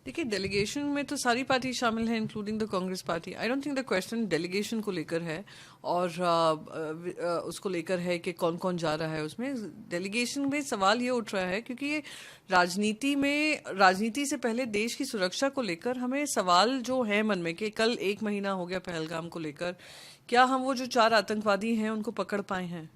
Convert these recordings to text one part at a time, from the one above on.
देखिए, डेलीगेशन में तो सारी पार्टी शामिल है including the Congress party. I don't think the question delegation को लेकर है और उसको लेकर है कि कौन कौन जा रहा है। उसमें डेलीगेशन में सवाल ये उठ रहा है क्योंकि ये राजनीति से पहले देश की सुरक्षा को लेकर हमें सवाल जो है मन में कि कल 1 महीना हो गया पहलगाम को लेकर, क्या हम वो जो 4 आतंकवादी हैं उनको पकड़ पाए हैं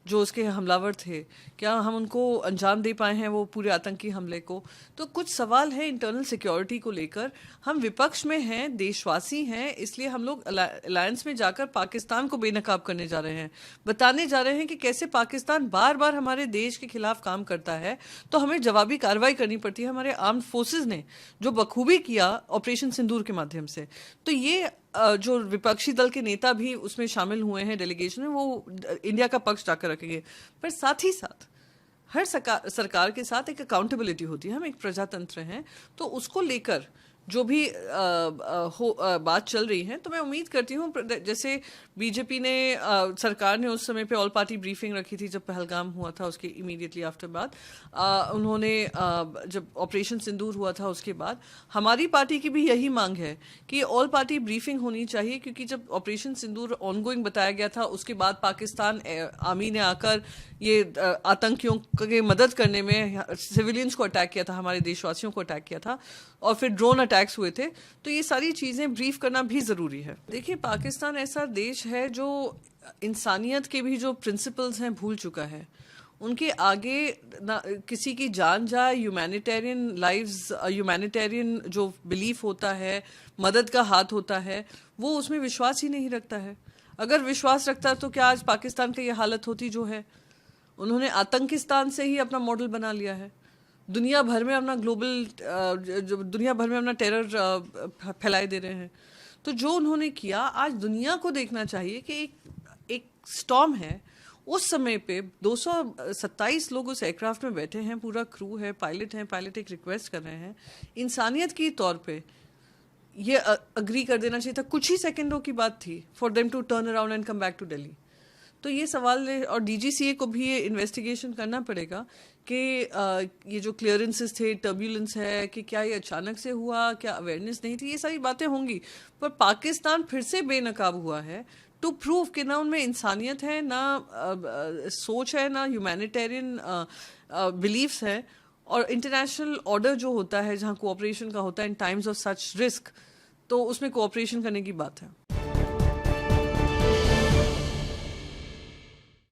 जो उसके हमलावर थे, क्या हम उनको अंजाम दे पाए हैं वो पूरे आतंकी हमले को। तो कुछ सवाल है इंटरनल सिक्योरिटी को लेकर। हम विपक्ष में हैं, देशवासी हैं, इसलिए हम लोग अलायंस में जाकर पाकिस्तान को बेनकाब करने जा रहे हैं, बताने जा रहे हैं कि कैसे पाकिस्तान बार बार हमारे देश के खिलाफ काम करता है तो हमें जवाबी कार्रवाई करनी पड़ती है। हमारे आर्म्ड फोर्सेज ने जो बखूबी किया ऑपरेशन सिंदूर के माध्यम से, तो ये जो विपक्षी दल के नेता भी उसमें शामिल हुए हैं डेलीगेशन में, वो इंडिया का पक्ष जाकर रखेंगे। पर साथ ही साथ हर सरकार के साथ एक अकाउंटेबिलिटी होती है। हम एक प्रजातंत्र हैं, तो उसको लेकर जो भी बात चल रही है, तो मैं उम्मीद करती हूँ जैसे बीजेपी ने सरकार ने उस समय पे ऑल पार्टी ब्रीफिंग रखी थी जब पहलगाम हुआ था, उसके इमीडिएटली आफ्टर बाद उन्होंने जब ऑपरेशन सिंदूर हुआ था उसके बाद हमारी पार्टी की भी यही मांग है कि ऑल पार्टी ब्रीफिंग होनी चाहिए, क्योंकि जब ऑपरेशन सिंदूर ऑनगोइंग बताया गया था उसके बाद पाकिस्तान आर्मी ने आकर ये आतंकियों की मदद करने में सिविलियंस को अटैक किया था, हमारे देशवासियों को अटैक किया था, और फिर ड्रोन अटैक्स हुए थे। तो ये सारी चीज़ें ब्रीफ करना भी ज़रूरी है। देखिए, पाकिस्तान ऐसा देश है जो इंसानियत के भी जो प्रिंसिपल्स हैं भूल चुका है। उनके आगे ना किसी की जान जाए, ह्यूमैनिटेरियन लाइव्स, ह्यूमैनिटेरियन जो बिलीफ होता है, मदद का हाथ होता है, वो उसमें विश्वास ही नहीं रखता है। अगर विश्वास रखता तो क्या आज पाकिस्तान की ये हालत होती जो है। उन्होंने आतंकिस्तान से ही अपना मॉडल बना लिया है। दुनिया भर में अपना दुनिया भर में अपना टेरर फैलाए दे रहे हैं। तो जो उन्होंने किया, आज दुनिया को देखना चाहिए कि एक स्टॉर्म है, उस समय पे 227 लोग उस एयरक्राफ्ट में बैठे हैं, पूरा क्रू है, पायलट एक रिक्वेस्ट कर रहे हैं। इंसानियत की तौर पे ये अग्री कर देना चाहिए था। कुछ ही सेकंडों की बात थी for them to turn around and come back to Delhi. तो ये सवाल है, और डीजीसीए को भी ये इन्वेस्टिगेशन करना पड़ेगा कि ये जो क्लियरेंसेस थे, टर्ब्यूलेंस है, कि क्या ये अचानक से हुआ, क्या अवेयरनेस नहीं थी, ये सारी बातें होंगी। पर पाकिस्तान फिर से बेनकाब हुआ है टू प्रूव कि ना उनमें इंसानियत है, ना सोच है, ना ह्यूमैनिटेरियन बिलीफ्स है। और इंटरनेशनल ऑर्डर जो होता है, जहाँ कोऑपरेशन का होता है इन टाइम्स ऑफ सच रिस्क, तो उसमें कोऑपरेशन करने की बात है।